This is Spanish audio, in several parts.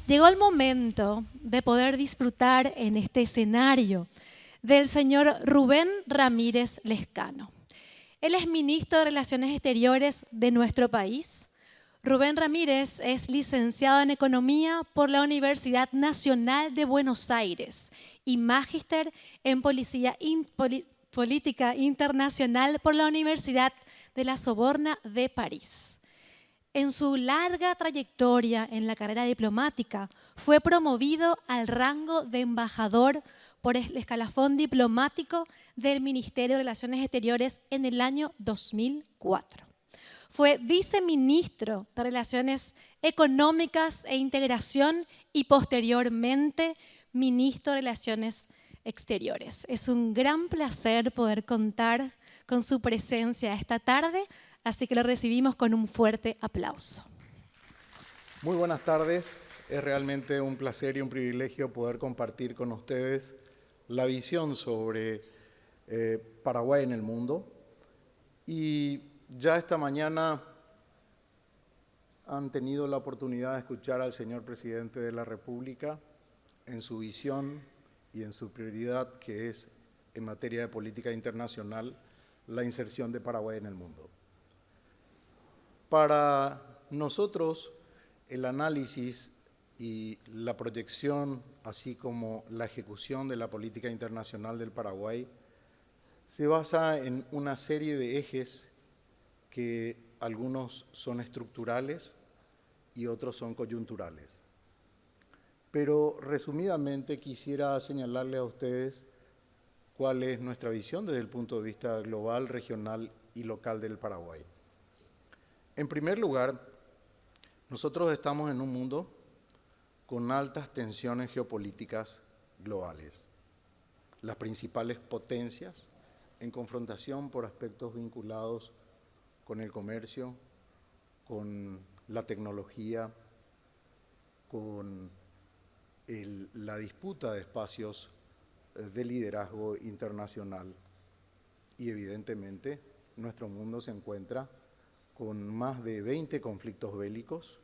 Llegó el momento de poder disfrutar en este escenario del señor Rubén Ramírez Lezcano. Él es ministro de Relaciones Exteriores de nuestro país. Rubén Ramírez es licenciado en Economía por la Universidad Nacional de Buenos Aires y magíster en Política Internacional por la Universidad de la Sorbona de París. En su larga trayectoria en la carrera diplomática, fue promovido al rango de embajador por el escalafón diplomático del Ministerio de Relaciones Exteriores en el año 2004. Fue viceministro de Relaciones Económicas e Integración y posteriormente ministro de Relaciones Exteriores. Es un gran placer poder contar con su presencia esta tarde, así que lo recibimos con un fuerte aplauso. Muy buenas tardes. Es realmente un placer y un privilegio poder compartir con ustedes la visión sobre Paraguay en el mundo. Y ya esta mañana han tenido la oportunidad de escuchar al señor Presidente de la República en su visión y en su prioridad, que es en materia de política internacional, la inserción de Paraguay en el mundo. Para nosotros, el análisis y la proyección, así como la ejecución de la política internacional del Paraguay, se basa en una serie de ejes que algunos son estructurales y otros son coyunturales. Pero resumidamente quisiera señalarle a ustedes cuál es nuestra visión desde el punto de vista global, regional y local del Paraguay. En primer lugar, nosotros estamos en un mundo con altas tensiones geopolíticas globales. Las principales potencias en confrontación por aspectos vinculados con el comercio, con la tecnología, con la disputa de espacios de liderazgo internacional. Y evidentemente nuestro mundo se encuentra con más de 20 conflictos bélicos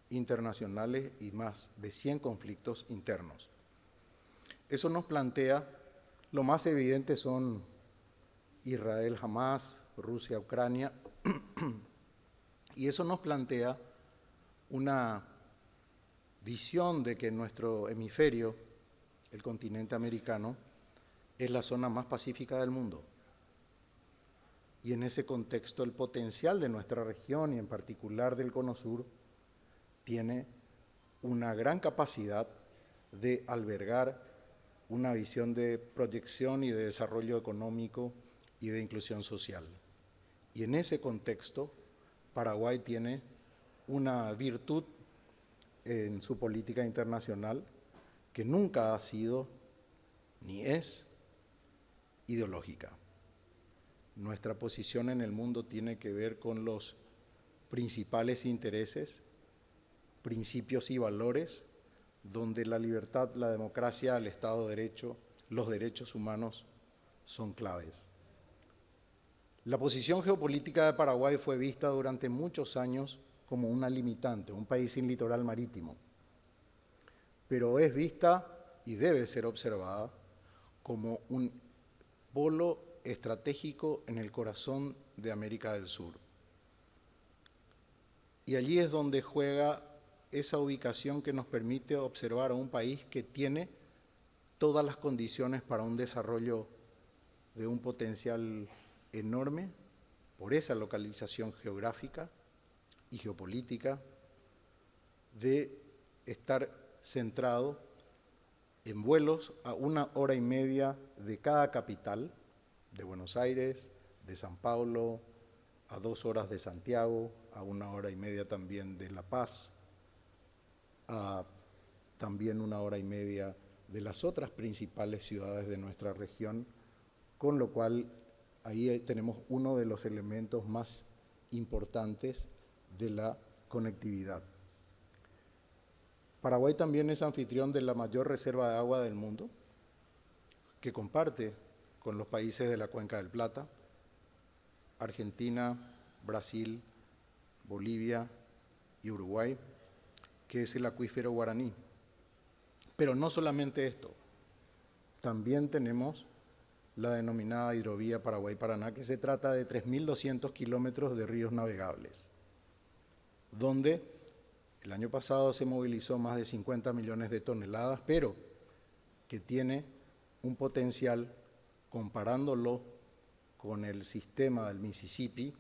internacionales y más de 100 conflictos internos. Eso nos plantea, lo más evidente son Israel-Hamás, Rusia-Ucrania, y eso nos plantea una visión de que nuestro hemisferio, el continente americano, es la zona más pacífica del mundo. Y en ese contexto el potencial de nuestra región y en particular del Cono Sur tiene una gran capacidad de albergar una visión de proyección y de desarrollo económico y de inclusión social. Y en ese contexto Paraguay tiene una virtud en su política internacional que nunca ha sido ni es ideológica. Nuestra posición en el mundo tiene que ver con los principales intereses, principios y valores donde la libertad, la democracia, el Estado de Derecho, los derechos humanos son claves. La posición geopolítica de Paraguay fue vista durante muchos años como una limitante, un país sin litoral marítimo, pero es vista y debe ser observada como un polo estratégico en el corazón de América del Sur. Y allí es donde juega esa ubicación que nos permite observar a un país que tiene todas las condiciones para un desarrollo de un potencial enorme por esa localización geográfica y geopolítica, de estar centrado en vuelos a 1 hora y media de cada capital, de Buenos Aires, de San Paulo, a 2 horas de Santiago, a 1 hora y media también de La Paz, a también 1 hora y media de las otras principales ciudades de nuestra región, con lo cual ahí tenemos uno de los elementos más importantes de la conectividad. Paraguay también es anfitrión de la mayor reserva de agua del mundo, que comparte con los países de la Cuenca del Plata, Argentina, Brasil, Bolivia y Uruguay, que es el acuífero Guaraní, Pero no solamente esto, también tenemos la denominada hidrovía Paraguay-Paraná, que se trata de 3.200 kilómetros de ríos navegables, donde el año pasado se movilizó más de 50 millones de toneladas, pero que tiene un potencial, comparándolo con el sistema del Mississippi,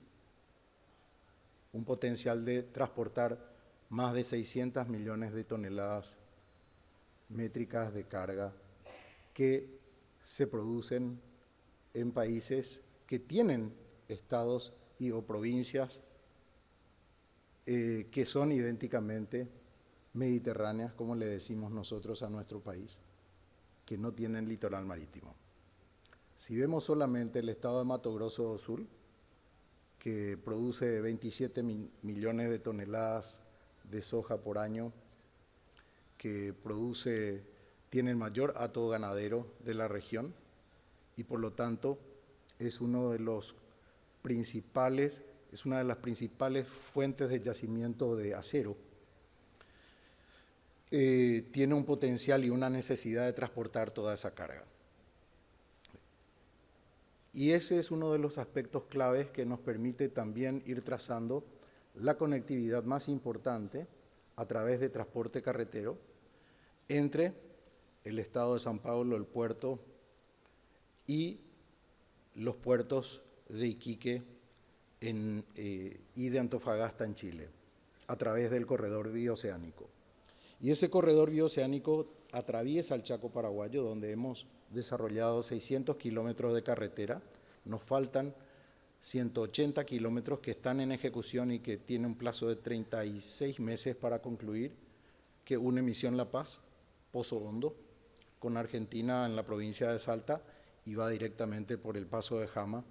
un potencial de transportar más de 600 millones de toneladas métricas de carga que se producen en países que tienen estados y o provincias que son idénticamente mediterráneas, como le decimos nosotros a nuestro país, que no tienen litoral marítimo. Si vemos solamente el estado de Mato Grosso do Sul, que produce 27 millones de toneladas de soja por año, que tiene el mayor hato ganadero de la región y por lo tanto es una de las principales fuentes de yacimiento de acero. Tiene un potencial y una necesidad de transportar toda esa carga. Y ese es uno de los aspectos claves que nos permite también ir trazando la conectividad más importante a través de transporte carretero entre el estado de San Paulo, el puerto, y los puertos de Iquique y de Antofagasta en Chile, a través del corredor bioceánico. Y ese corredor bioceánico atraviesa el Chaco paraguayo, donde hemos desarrollado 600 kilómetros de carretera. Nos faltan 180 kilómetros que están en ejecución y que tienen un plazo de 36 meses para concluir, que une Misión La Paz, Pozo Hondo, con Argentina en la provincia de Salta, y va directamente por el Paso de Jama,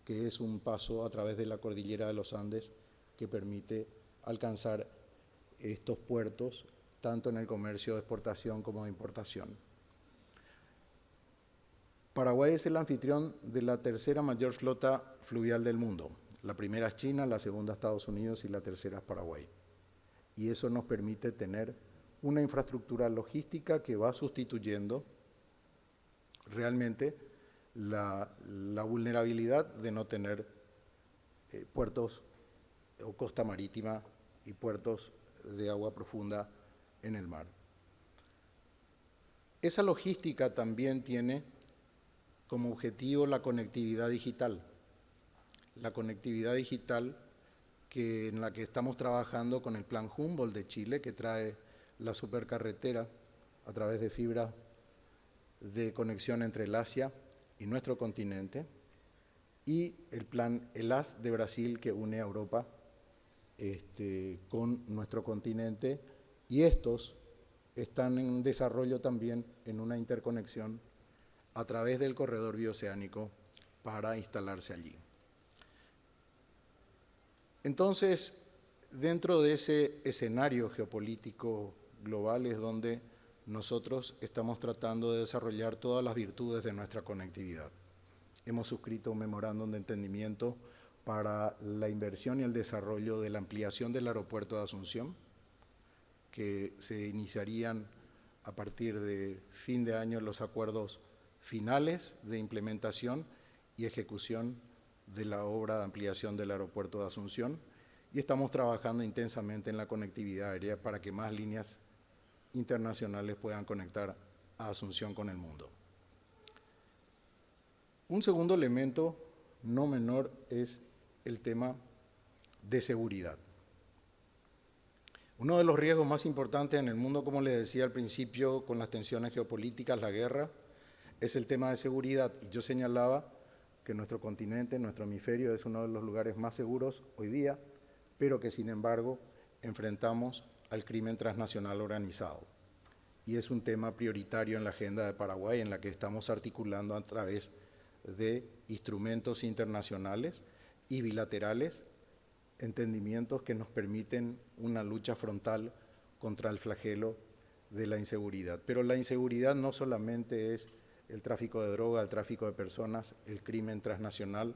que es un paso a través de la cordillera de los Andes que permite alcanzar estos puertos, tanto en el comercio de exportación como de importación. Paraguay es el anfitrión de la tercera mayor flota fluvial del mundo. La primera es China, la segunda Estados Unidos y la tercera es Paraguay. Y eso nos permite tener una infraestructura logística que va sustituyendo realmente la vulnerabilidad de no tener puertos o costa marítima y puertos de agua profunda en el mar. Esa logística también tiene como objetivo la conectividad digital. La conectividad digital en la que estamos trabajando con el Plan Humboldt de Chile, que trae la supercarretera a través de fibra de conexión entre el Asia y nuestro continente, y el Plan ELAS de Brasil, que une a Europa con nuestro continente, y estos están en desarrollo también en una interconexión a través del corredor bioceánico para instalarse allí. Entonces, dentro de ese escenario geopolítico global es donde nosotros estamos tratando de desarrollar todas las virtudes de nuestra conectividad. Hemos suscrito un memorándum de entendimiento para la inversión y el desarrollo de la ampliación del aeropuerto de Asunción, que se iniciarían a partir de fin de año los acuerdos finales de implementación y ejecución de la obra de ampliación del aeropuerto de Asunción, y estamos trabajando intensamente en la conectividad aérea para que más líneas internacionales puedan conectar a Asunción con el mundo. Un segundo elemento no menor es el tema de seguridad. Uno de los riesgos más importantes en el mundo, como les decía al principio, con las tensiones geopolíticas, la guerra, es el tema de seguridad. Y yo señalaba que nuestro continente, nuestro hemisferio, es uno de los lugares más seguros hoy día, pero que sin embargo enfrentamos al crimen transnacional organizado. Y es un tema prioritario en la agenda de Paraguay, en la que estamos articulando a través de instrumentos internacionales y bilaterales, entendimientos que nos permiten una lucha frontal contra el flagelo de la inseguridad. Pero la inseguridad no solamente es el tráfico de droga, el tráfico de personas, el crimen transnacional,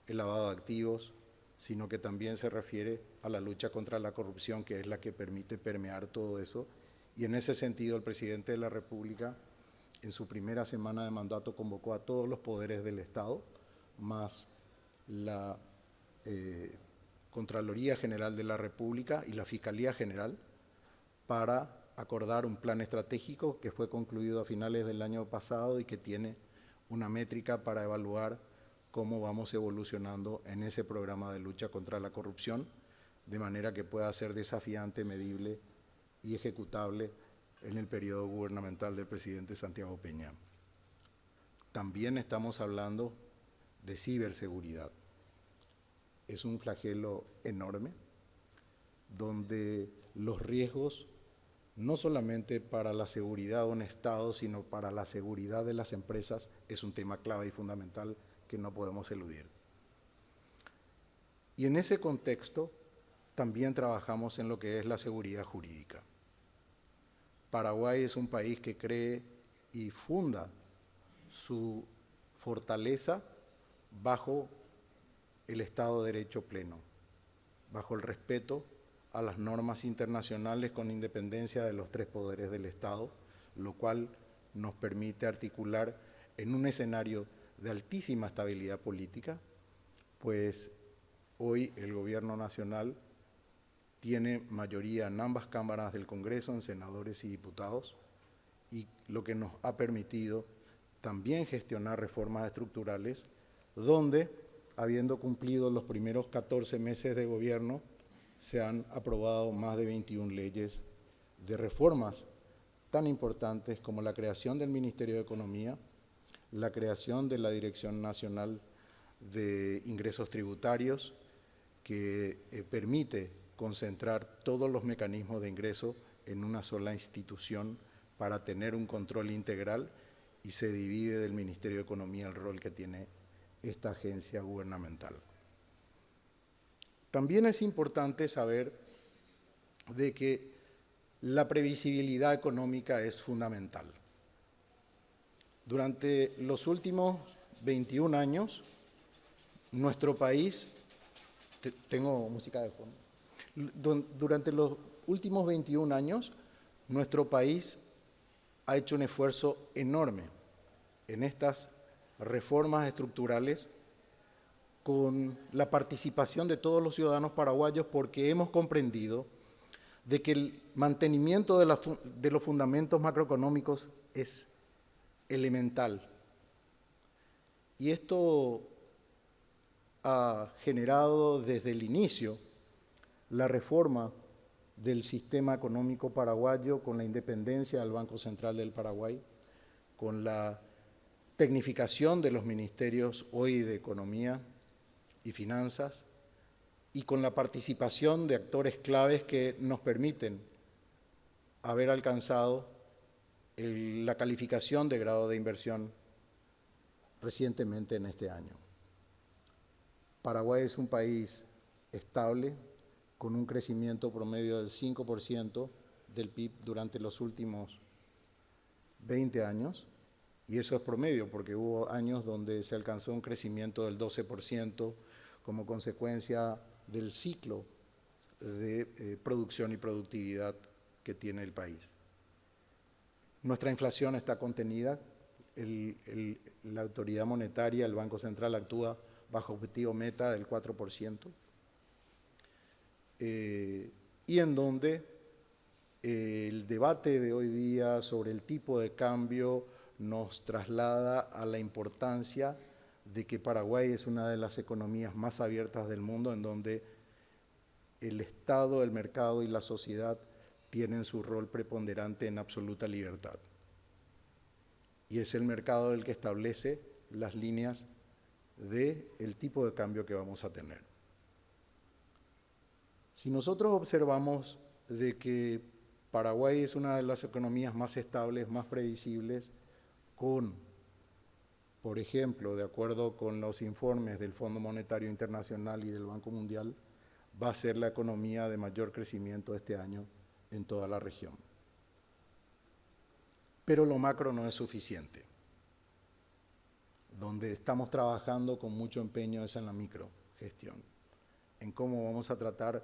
el lavado de activos, sino que también se refiere a la lucha contra la corrupción, que es la que permite permear todo eso Y en ese sentido, el presidente de la República, en su primera semana de mandato, convocó a todos los poderes del Estado, más la Contraloría General de la República y la Fiscalía General, para acordar un plan estratégico que fue concluido a finales del año pasado y que tiene una métrica para evaluar cómo vamos evolucionando en ese programa de lucha contra la corrupción, de manera que pueda ser desafiante, medible y ejecutable en el periodo gubernamental del presidente Santiago Peña. También estamos hablando de ciberseguridad. Es un flagelo enorme, donde los riesgos, no solamente para la seguridad de un Estado, sino para la seguridad de las empresas, es un tema clave y fundamental que no podemos eludir. Y en ese contexto también trabajamos en lo que es la seguridad jurídica. Paraguay es un país que cree y funda su fortaleza bajo el Estado de Derecho pleno, bajo el respeto a las normas internacionales con independencia de los tres poderes del Estado, lo cual nos permite articular en un escenario de altísima estabilidad política, pues hoy el Gobierno Nacional tiene mayoría en ambas cámaras del Congreso, en senadores y diputados, y lo que nos ha permitido también gestionar reformas estructurales, donde, habiendo cumplido los primeros 14 meses de gobierno, se han aprobado más de 21 leyes de reformas tan importantes como la creación del Ministerio de Economía, la creación de la Dirección Nacional de Ingresos Tributarios, que permite concentrar todos los mecanismos de ingreso en una sola institución para tener un control integral, y se divide del Ministerio de Economía el rol que tiene esta agencia gubernamental. También es importante saber de que la previsibilidad económica es fundamental. Durante los últimos 21 años, nuestro país, tengo música de fondo, durante los últimos 21 años, nuestro país ha hecho un esfuerzo enorme en estas reformas estructurales con la participación de todos los ciudadanos paraguayos, porque hemos comprendido de que el mantenimiento de los fundamentos macroeconómicos es elemental. Y esto ha generado desde el inicio la reforma del sistema económico paraguayo, con la independencia del Banco Central del Paraguay, con la tecnificación de los ministerios hoy de Economía y Finanzas, y con la participación de actores claves que nos permiten haber alcanzado la calificación de grado de inversión recientemente en este año. Paraguay es un país estable, con un crecimiento promedio del 5% del PIB durante los últimos 20 años, y eso es promedio porque hubo años donde se alcanzó un crecimiento del 12% como consecuencia del ciclo de producción y productividad que tiene el país. Nuestra inflación está contenida, la autoridad monetaria, el Banco Central, actúa bajo objetivo meta del 4%, y en donde el debate de hoy día sobre el tipo de cambio nos traslada a la importancia de que Paraguay es una de las economías más abiertas del mundo, en donde el Estado, el mercado y la sociedad tienen su rol preponderante en absoluta libertad. Y es el mercado el que establece las líneas del tipo de cambio que vamos a tener. Si nosotros observamos de que Paraguay es una de las economías más estables, más previsibles, con, por ejemplo, de acuerdo con los informes del Fondo Monetario Internacional y del Banco Mundial, va a ser la economía de mayor crecimiento este año en toda la región. Pero lo macro no es suficiente. Donde estamos trabajando con mucho empeño es en la microgestión, en cómo vamos a tratar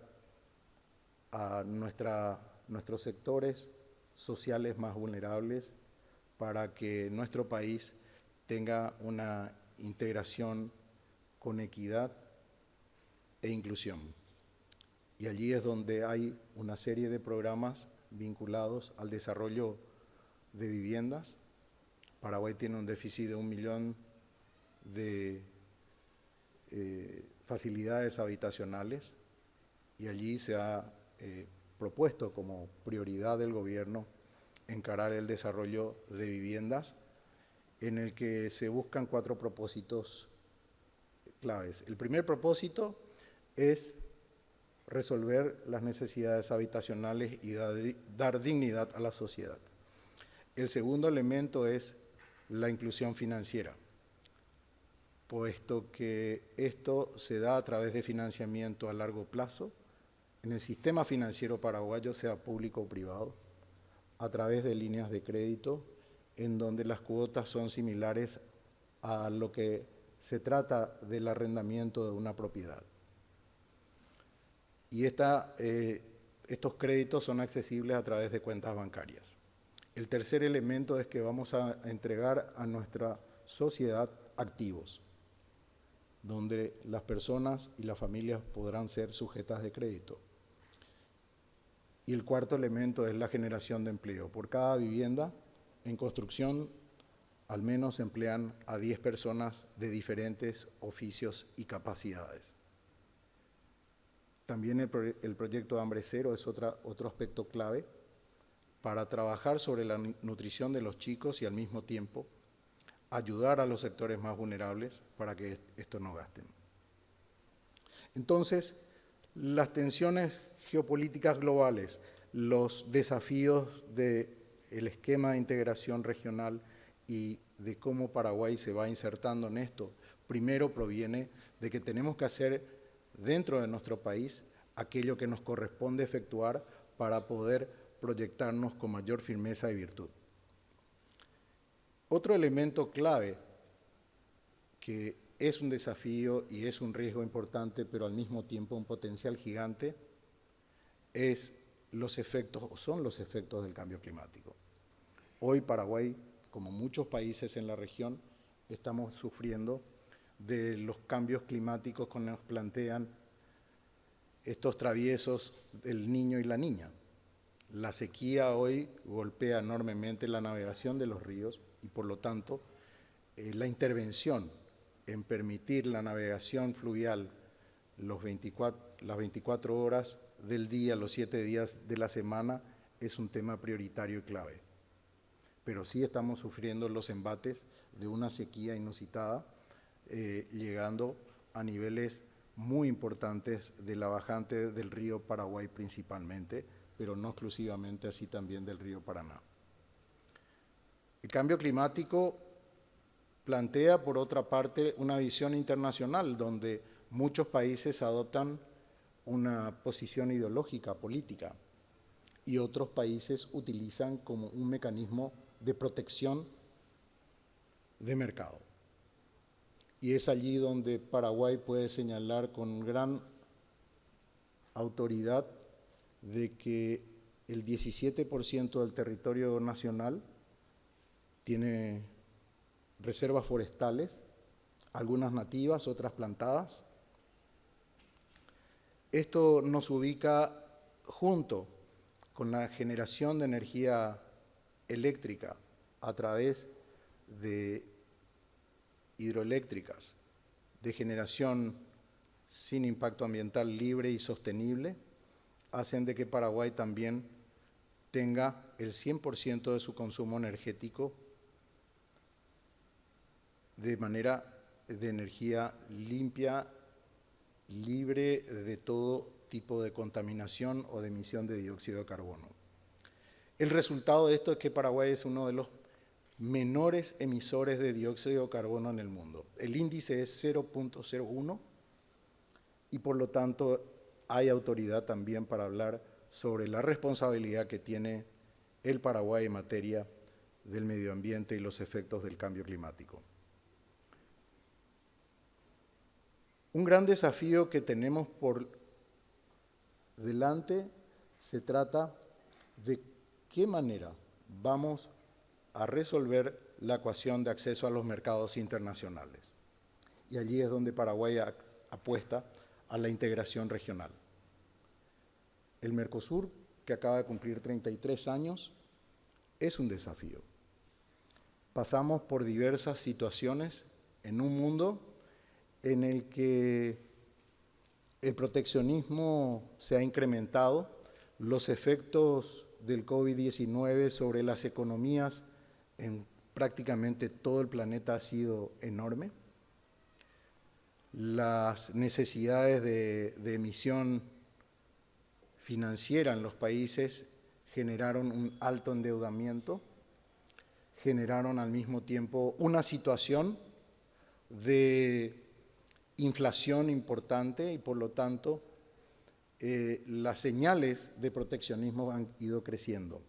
a nuestros sectores sociales más vulnerables para que nuestro país tenga una integración con equidad e inclusión. Y allí es donde hay una serie de programas vinculados al desarrollo de viviendas. Paraguay tiene un déficit de 1 millón de facilidades habitacionales y allí se ha propuesto como prioridad del gobierno encarar el desarrollo de viviendas en el que se buscan 4 propósitos claves. El primer propósito es resolver las necesidades habitacionales y dar dignidad a la sociedad. El segundo elemento es la inclusión financiera, puesto que esto se da a través de financiamiento a largo plazo en el sistema financiero paraguayo, sea público o privado, a través de líneas de crédito, en donde las cuotas son similares a lo que se trata del arrendamiento de una propiedad. Y estos créditos son accesibles a través de cuentas bancarias. El tercer elemento es que vamos a entregar a nuestra sociedad activos, donde las personas y las familias podrán ser sujetas de crédito. Y el cuarto elemento es la generación de empleo. Por cada vivienda en construcción, al menos se emplean a 10 personas de diferentes oficios y capacidades. También el proyecto de Hambre Cero es otro aspecto clave para trabajar sobre la nutrición de los chicos y al mismo tiempo ayudar a los sectores más vulnerables para que esto no gasten. Entonces, las tensiones geopolíticas globales, los desafíos del esquema de integración regional y de cómo Paraguay se va insertando en esto, primero proviene de que tenemos que hacer dentro de nuestro país aquello que nos corresponde efectuar para poder proyectarnos con mayor firmeza y virtud. Otro elemento clave que es un desafío y es un riesgo importante, pero al mismo tiempo un potencial gigante, son los efectos del cambio climático. Hoy Paraguay, como muchos países en la región, estamos sufriendo de los cambios climáticos que nos plantean estos traviesos del niño y la niña. La sequía hoy golpea enormemente la navegación de los ríos y por lo tanto la intervención en permitir la navegación fluvial las 24 horas del día, los 7 días de la semana, es un tema prioritario y clave. Pero sí estamos sufriendo los embates de una sequía inusitada, llegando a niveles muy importantes de la bajante del río Paraguay principalmente, pero no exclusivamente, así también del río Paraná. El cambio climático plantea, por otra parte, una visión internacional donde muchos países adoptan una posición ideológica, política, y otros países utilizan como un mecanismo de protección de mercado. Y es allí donde Paraguay puede señalar con gran autoridad de que el 17% del territorio nacional tiene reservas forestales, algunas nativas, otras plantadas. Esto nos ubica junto con la generación de energía eléctrica a través de hidroeléctricas, de generación sin impacto ambiental libre y sostenible, hacen de que Paraguay también tenga el 100% de su consumo energético de manera de energía limpia, libre de todo tipo de contaminación o de emisión de dióxido de carbono. El resultado de esto es que Paraguay es uno de los menores emisores de dióxido de carbono en el mundo. El índice es 0.01 y por lo tanto hay autoridad también para hablar sobre la responsabilidad que tiene el Paraguay en materia del medio ambiente y los efectos del cambio climático. Un gran desafío que tenemos por delante se trata de qué manera vamos a resolver la ecuación de acceso a los mercados internacionales. Y allí es donde Paraguay apuesta a la integración regional. El Mercosur, que acaba de cumplir 33 años, es un desafío. Pasamos por diversas situaciones en un mundo en el que el proteccionismo se ha incrementado, los efectos del COVID-19 sobre las economías en prácticamente todo el planeta ha sido enorme. Las necesidades de emisión financiera en los países generaron un alto endeudamiento, generaron al mismo tiempo una situación de inflación importante y por lo tanto las señales de proteccionismo han ido creciendo.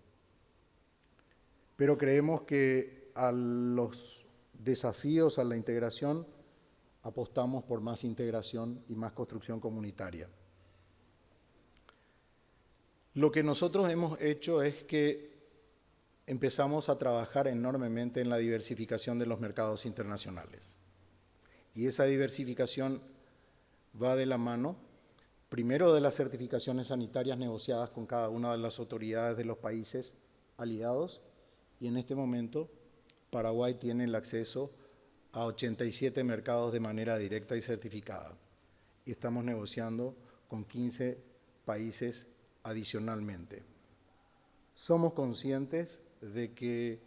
Pero creemos que a los desafíos, a la integración, apostamos por más integración y más construcción comunitaria. Lo que nosotros hemos hecho es que empezamos a trabajar enormemente en la diversificación de los mercados internacionales. Y esa diversificación va de la mano, primero, de las certificaciones sanitarias negociadas con cada una de las autoridades de los países aliados, y en este momento Paraguay tiene el acceso a 87 mercados de manera directa y certificada. Y estamos negociando con 15 países adicionalmente. Somos conscientes de que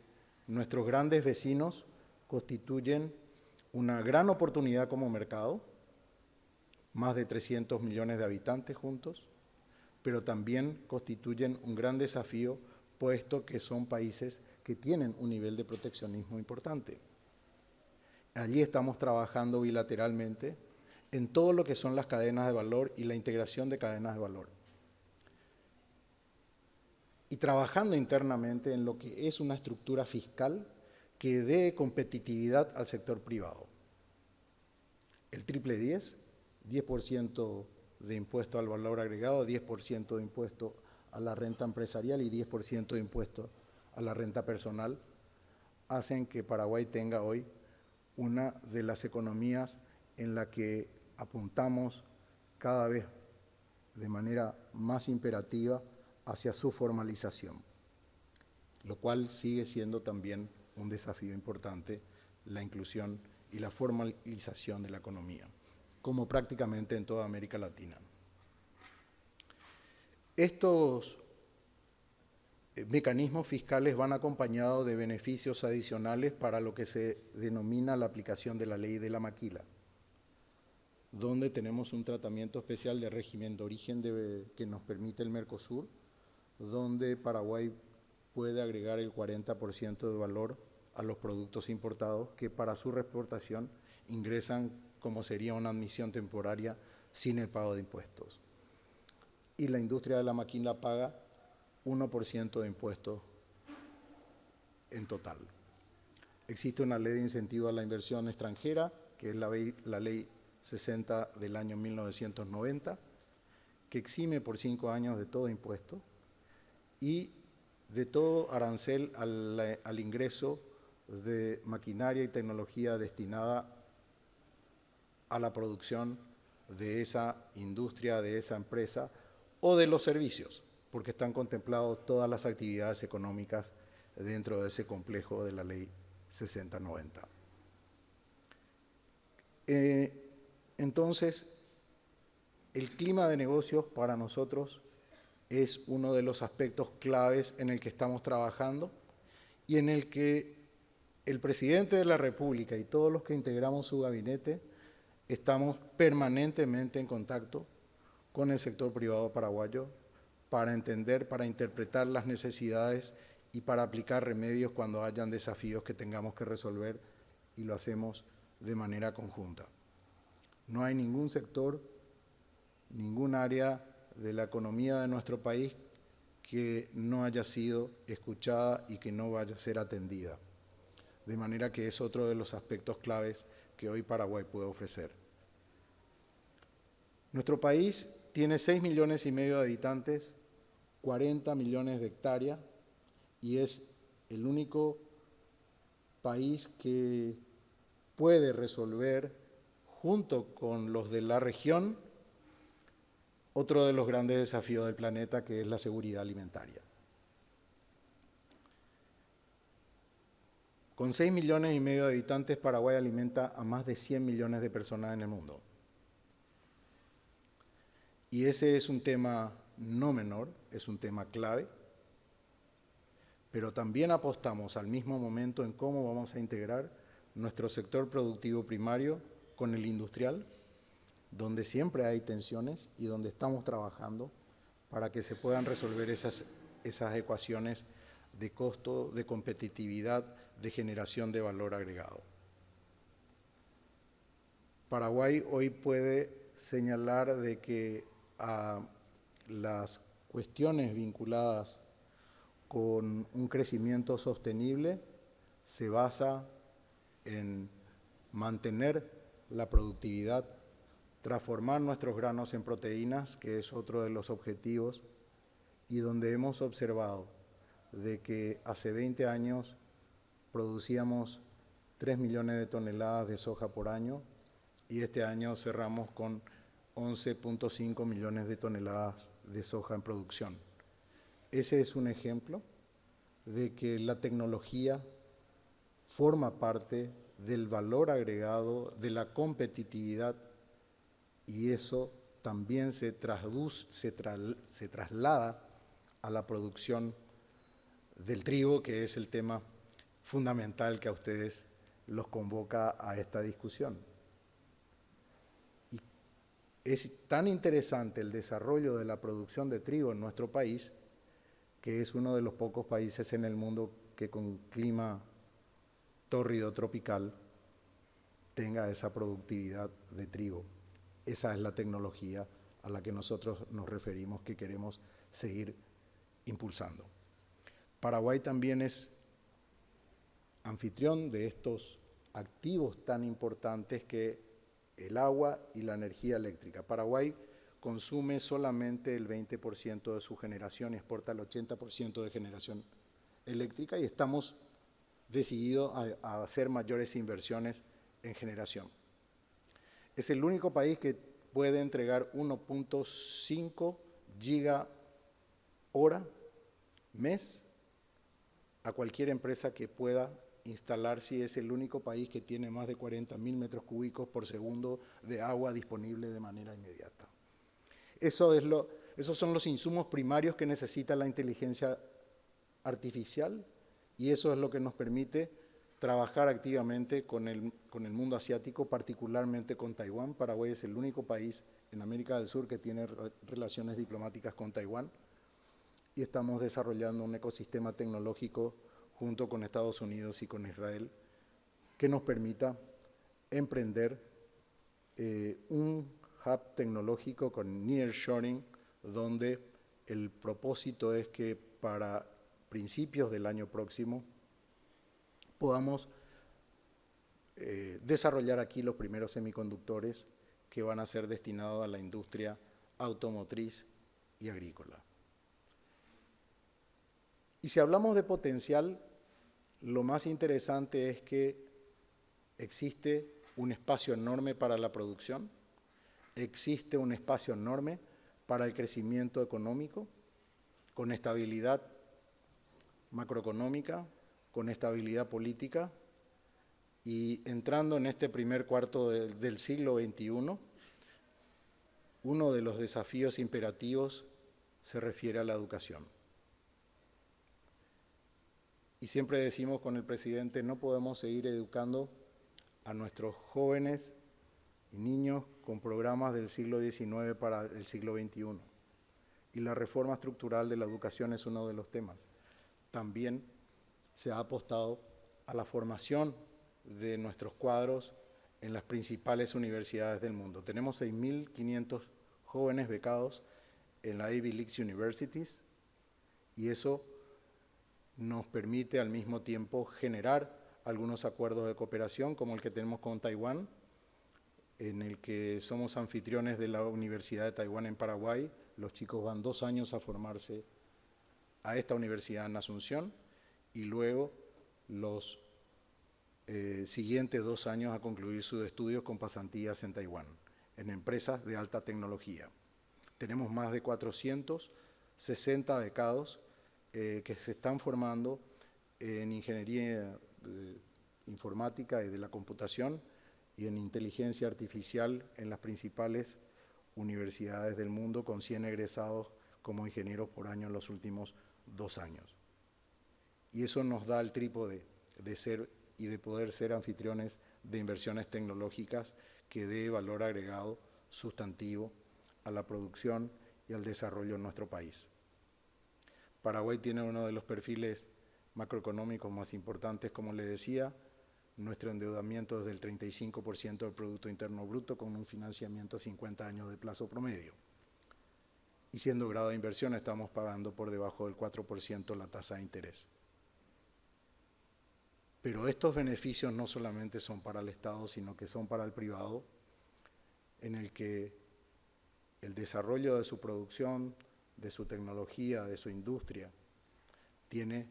nuestros grandes vecinos constituyen una gran oportunidad como mercado, más de 300 millones de habitantes juntos, pero también constituyen un gran desafío, puesto que son países que tienen un nivel de proteccionismo importante. Allí estamos trabajando bilateralmente en todo lo que son las cadenas de valor y la integración de cadenas de valor. Y trabajando internamente en lo que es una estructura fiscal que dé competitividad al sector privado. El triple 10% de impuesto al valor agregado, 10% de impuesto a la renta empresarial y 10% de impuesto a la renta personal, hacen que Paraguay tenga hoy una de las economías en la que apuntamos cada vez de manera más imperativa hacia su formalización, lo cual sigue siendo también un desafío importante, la inclusión y la formalización de la economía, como prácticamente en toda América Latina. Estos mecanismos fiscales van acompañados de beneficios adicionales para lo que se denomina la aplicación de la ley de la maquila, donde tenemos un tratamiento especial de régimen de origen que nos permite el Mercosur, donde Paraguay puede agregar el 40% de valor a los productos importados que para su reexportación ingresan como sería una admisión temporaria sin el pago de impuestos. Y la industria de la maquila paga 1% de impuestos en total. Existe una ley de incentivo a la inversión extranjera, que es la ley 60 del año 1990, que exime por 5 años de todo impuesto y de todo arancel al ingreso de maquinaria y tecnología destinada a la producción de esa industria, de esa empresa o de los servicios, porque están contempladas todas las actividades económicas dentro de ese complejo de la ley 6090. Entonces, el clima de negocios para nosotros es uno de los aspectos claves en el que estamos trabajando y en el que el presidente de la República y todos los que integramos su gabinete estamos permanentemente en contacto con el sector privado paraguayo para entender, para interpretar las necesidades y para aplicar remedios cuando hayan desafíos que tengamos que resolver, y lo hacemos de manera conjunta. No hay ningún sector, ningún área de la economía de nuestro país que no haya sido escuchada y que no vaya a ser atendida. De manera que es otro de los aspectos claves que hoy Paraguay puede ofrecer. Nuestro país tiene 6,5 millones de habitantes, 40 millones de hectáreas y es el único país que puede resolver, junto con los de la región, otro de los grandes desafíos del planeta, que es la seguridad alimentaria. Con 6,5 millones de habitantes, Paraguay alimenta a más de 100 millones de personas en el mundo. Y ese es un tema no menor, es un tema clave, pero también apostamos al mismo momento en cómo vamos a integrar nuestro sector productivo primario con el industrial, donde siempre hay tensiones y donde estamos trabajando para que se puedan resolver esas ecuaciones de costo, de competitividad, de generación de valor agregado. Paraguay hoy puede señalar de que las cuestiones vinculadas con un crecimiento sostenible se basa en mantener la productividad, transformar nuestros granos en proteínas, que es otro de los objetivos, y donde hemos observado de que hace 20 años producíamos 3 millones de toneladas de soja por año y este año cerramos con 11,5 millones de toneladas de soja en producción. Ese es un ejemplo de que la tecnología forma parte del valor agregado, de la competitividad, y eso también se traslada a la producción del trigo, que es el tema fundamental que a ustedes los convoca a esta discusión. Y es tan interesante el desarrollo de la producción de trigo en nuestro país, que es uno de los pocos países en el mundo que con clima tórrido tropical tenga esa productividad de trigo. Esa es la tecnología a la que nosotros nos referimos, que queremos seguir impulsando. Paraguay también es anfitrión de estos activos tan importantes que el agua y la energía eléctrica. Paraguay consume solamente el 20% de su generación y exporta el 80% de generación eléctrica, y estamos decididos a hacer mayores inversiones en generación. Es el único país que puede entregar 1,5 giga hora mes a cualquier empresa que pueda instalarse, y es el único país que tiene más de 40.000 metros cúbicos por segundo de agua disponible de manera inmediata. Esos son los insumos primarios que necesita la inteligencia artificial, y eso es lo que nos permite trabajar activamente con el mundo asiático, particularmente con Taiwán. Paraguay es el único país en América del Sur que tiene relaciones diplomáticas con Taiwán, y estamos desarrollando un ecosistema tecnológico junto con Estados Unidos y con Israel que nos permita emprender un hub tecnológico con nearshoring, donde el propósito es que para principios del año próximo podamos desarrollar aquí los primeros semiconductores que van a ser destinados a la industria automotriz y agrícola. Y si hablamos de potencial, lo más interesante es que existe un espacio enorme para la producción, existe un espacio enorme para el crecimiento económico, con estabilidad macroeconómica, con estabilidad política, y entrando en este primer cuarto del siglo XXI, uno de los desafíos imperativos se refiere a la educación. Y siempre decimos con el presidente, no podemos seguir educando a nuestros jóvenes y niños con programas del siglo XIX para el siglo XXI. Y la reforma estructural de la educación es uno de los temas. También se ha apostado a la formación de nuestros cuadros en las principales universidades del mundo. Tenemos 6.500 jóvenes becados en la Ivy League Universities, y eso nos permite al mismo tiempo generar algunos acuerdos de cooperación, como el que tenemos con Taiwán, en el que somos anfitriones de la Universidad de Taiwán en Paraguay. Los chicos van 2 años a formarse a esta universidad en Asunción, y luego los siguientes 2 años a concluir sus estudios con pasantías en Taiwán, en empresas de alta tecnología. Tenemos más de 460 becados que se están formando en ingeniería informática y de la computación y en inteligencia artificial en las principales universidades del mundo, con 100 egresados como ingenieros por año en los últimos 2 años. Y eso nos da el trípode de ser y de poder ser anfitriones de inversiones tecnológicas que dé valor agregado sustantivo a la producción y al desarrollo en nuestro país. Paraguay tiene uno de los perfiles macroeconómicos más importantes, como le decía. Nuestro endeudamiento es del 35% del Producto Interno Bruto, con un financiamiento a 50 años de plazo promedio. Y siendo grado de inversión, estamos pagando por debajo del 4% la tasa de interés. Pero estos beneficios no solamente son para el Estado, sino que son para el privado, en el que el desarrollo de su producción, de su tecnología, de su industria, tiene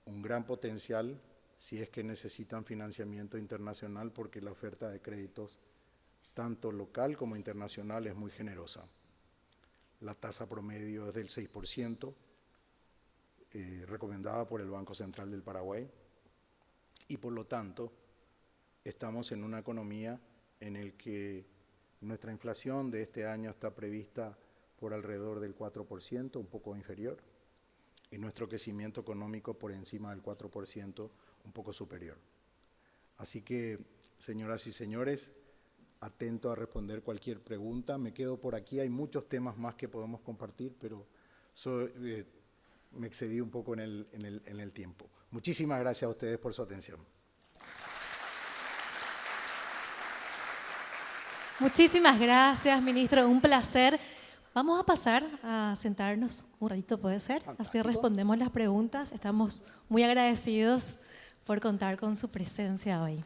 un gran potencial si es que necesitan financiamiento internacional, porque la oferta de créditos, tanto local como internacional, es muy generosa. La tasa promedio es del 6%, recomendada por el Banco Central del Paraguay, y por lo tanto estamos en una economía en la que nuestra inflación de este año está prevista por alrededor del 4%, un poco inferior, y nuestro crecimiento económico por encima del 4%, un poco superior. Así que, señoras y señores, atento a responder cualquier pregunta. Me quedo por aquí, hay muchos temas más que podemos compartir, pero me excedí un poco en el tiempo. Muchísimas gracias a ustedes por su atención. Muchísimas gracias, ministro. Un placer. Vamos a pasar a sentarnos un ratito, ¿puede ser? Así respondemos las preguntas. Estamos muy agradecidos por contar con su presencia hoy.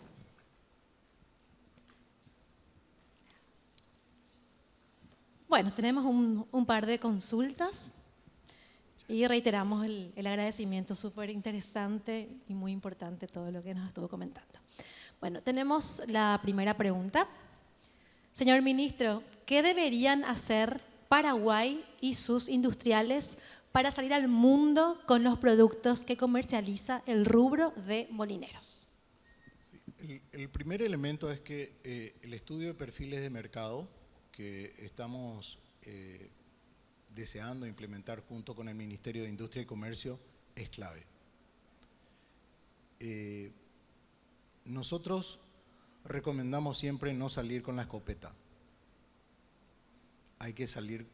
Bueno, tenemos un par de consultas y reiteramos el agradecimiento. Súper interesante y muy importante todo lo que nos estuvo comentando. Bueno, tenemos la primera pregunta. Señor ministro, ¿qué deberían hacer Paraguay y sus industriales para salir al mundo con los productos que comercializa el rubro de molineros? Sí, el primer elemento es que el estudio de perfiles de mercado que estamos deseando implementar junto con el Ministerio de Industria y Comercio es clave. Nosotros recomendamos siempre no salir con la escopeta. Hay que salir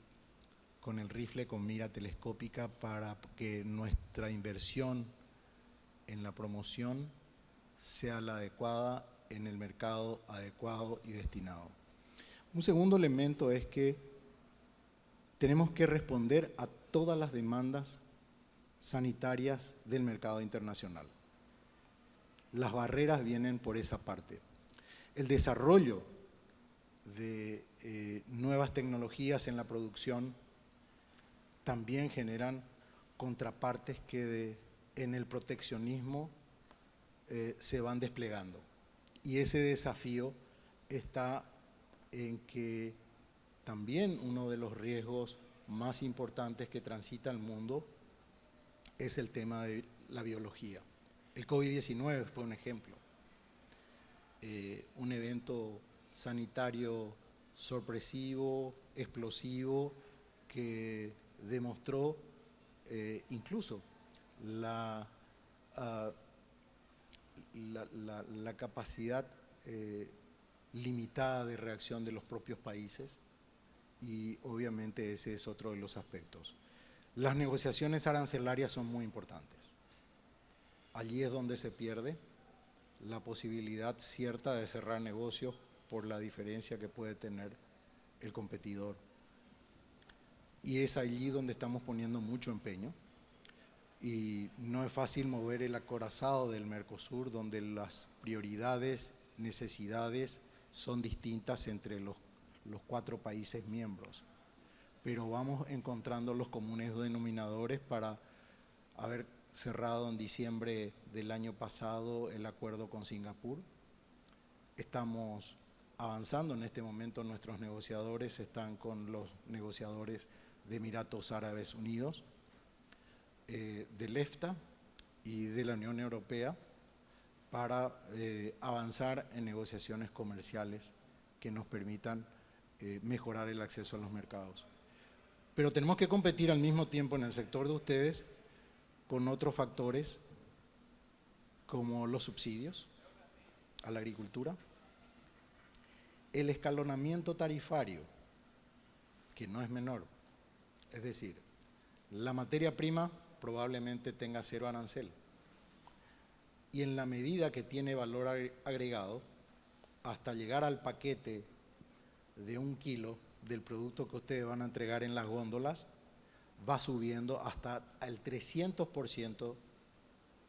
con el rifle con mira telescópica para que nuestra inversión en la promoción sea la adecuada en el mercado adecuado y destinado. Un segundo elemento es que tenemos que responder a todas las demandas sanitarias del mercado internacional. Las barreras vienen por esa parte. El desarrollo de nuevas tecnologías en la producción también generan contrapartes que en el proteccionismo se van desplegando. Y ese desafío está en que también uno de los riesgos más importantes que transita el mundo es el tema de la biología. El COVID-19 fue un ejemplo. Un evento sanitario sorpresivo, explosivo, que demostró incluso la capacidad limitada de reacción de los propios países, y obviamente ese es otro de los aspectos. Las negociaciones arancelarias son muy importantes. Allí es donde se pierde la posibilidad cierta de cerrar negocios por la diferencia que puede tener el competidor. Y es allí donde estamos poniendo mucho empeño. Y no es fácil mover el acorazado del Mercosur, donde las prioridades, necesidades son distintas entre los 4 países miembros. Pero vamos encontrando los comunes denominadores para cerrado en diciembre del año pasado el acuerdo con Singapur. Estamos avanzando en este momento, nuestros negociadores están con los negociadores de Emiratos Árabes Unidos, del EFTA y de la Unión Europea para avanzar en negociaciones comerciales que nos permitan mejorar el acceso a los mercados. Pero tenemos que competir al mismo tiempo en el sector de ustedes con otros factores como los subsidios a la agricultura, el escalonamiento tarifario, que no es menor, es decir, la materia prima probablemente tenga 0 arancel y en la medida que tiene valor agregado, hasta llegar al paquete de 1 kilo del producto que ustedes van a entregar en las góndolas, va subiendo hasta el 300%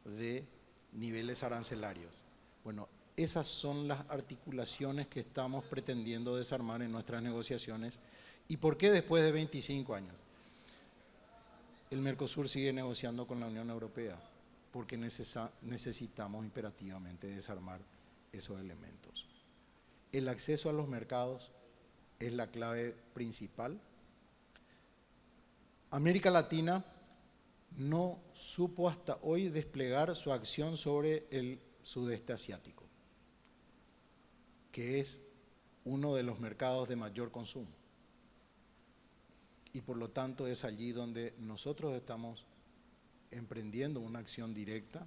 de niveles arancelarios. Bueno, esas son las articulaciones que estamos pretendiendo desarmar en nuestras negociaciones. ¿Y por qué después de 25 años? El Mercosur sigue negociando con la Unión Europea, porque necesitamos imperativamente desarmar esos elementos. El acceso a los mercados es la clave principal. América Latina no supo hasta hoy desplegar su acción sobre el sudeste asiático, que es uno de los mercados de mayor consumo. Y por lo tanto es allí donde nosotros estamos emprendiendo una acción directa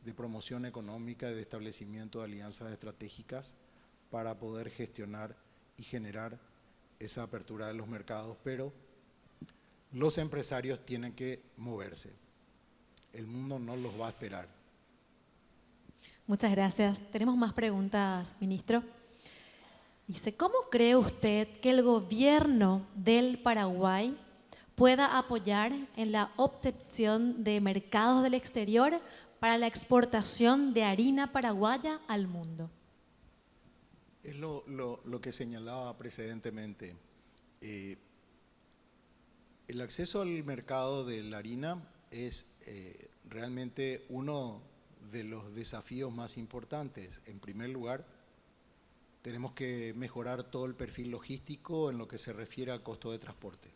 de promoción económica y de establecimiento de alianzas estratégicas para poder gestionar y generar esa apertura de los mercados, pero los empresarios tienen que moverse. El mundo no los va a esperar. Muchas gracias. Tenemos más preguntas, ministro. Dice, ¿cómo cree usted que el gobierno del Paraguay pueda apoyar en la obtención de mercados del exterior para la exportación de harina paraguaya al mundo? Es lo que señalaba precedentemente. El acceso al mercado de la harina es realmente uno de los desafíos más importantes. En primer lugar, tenemos que mejorar todo el perfil logístico en lo que se refiere al costo de transporte.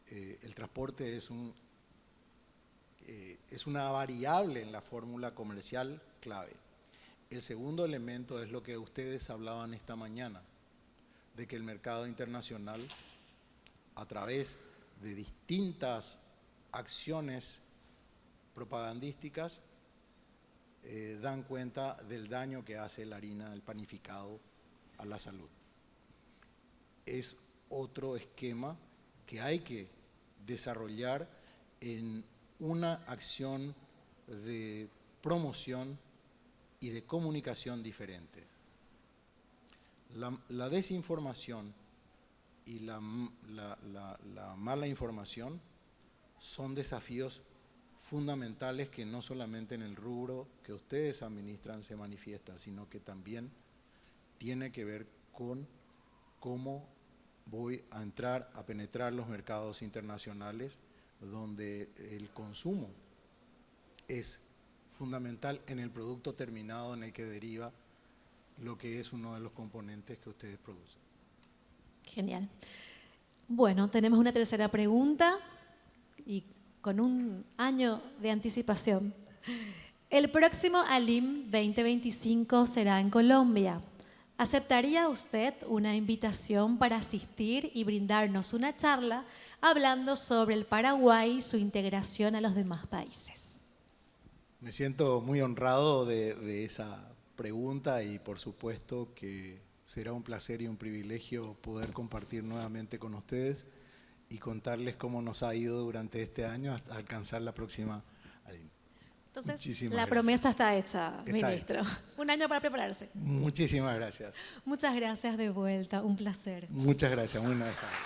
El transporte es una variable en la fórmula comercial clave. El segundo elemento es lo que ustedes hablaban esta mañana, de que el mercado internacional, a través de distintas acciones propagandísticas, dan cuenta del daño que hace la harina, el panificado, a la salud. Es otro esquema que hay que desarrollar en una acción de promoción y de comunicación diferentes. La desinformación y la mala información son desafíos fundamentales que no solamente en el rubro que ustedes administran se manifiesta, sino que también tiene que ver con cómo voy a entrar a penetrar los mercados internacionales donde el consumo es fundamental en el producto terminado en el que deriva lo que es uno de los componentes que ustedes producen. Genial. Bueno, tenemos una tercera pregunta y con un año de anticipación. El próximo ALIM 2025 será en Colombia. ¿Aceptaría usted una invitación para asistir y brindarnos una charla hablando sobre el Paraguay y su integración a los demás países? Me siento muy honrado de esa pregunta y por supuesto que será un placer y un privilegio poder compartir nuevamente con ustedes y contarles cómo nos ha ido durante este año hasta alcanzar la próxima ALIM. Entonces, Muchísimas la gracias. promesa está hecha, Está ministro. Un año para prepararse. Muchísimas gracias. Muchas gracias de vuelta, un placer. Muchas gracias, muy buenas tardes.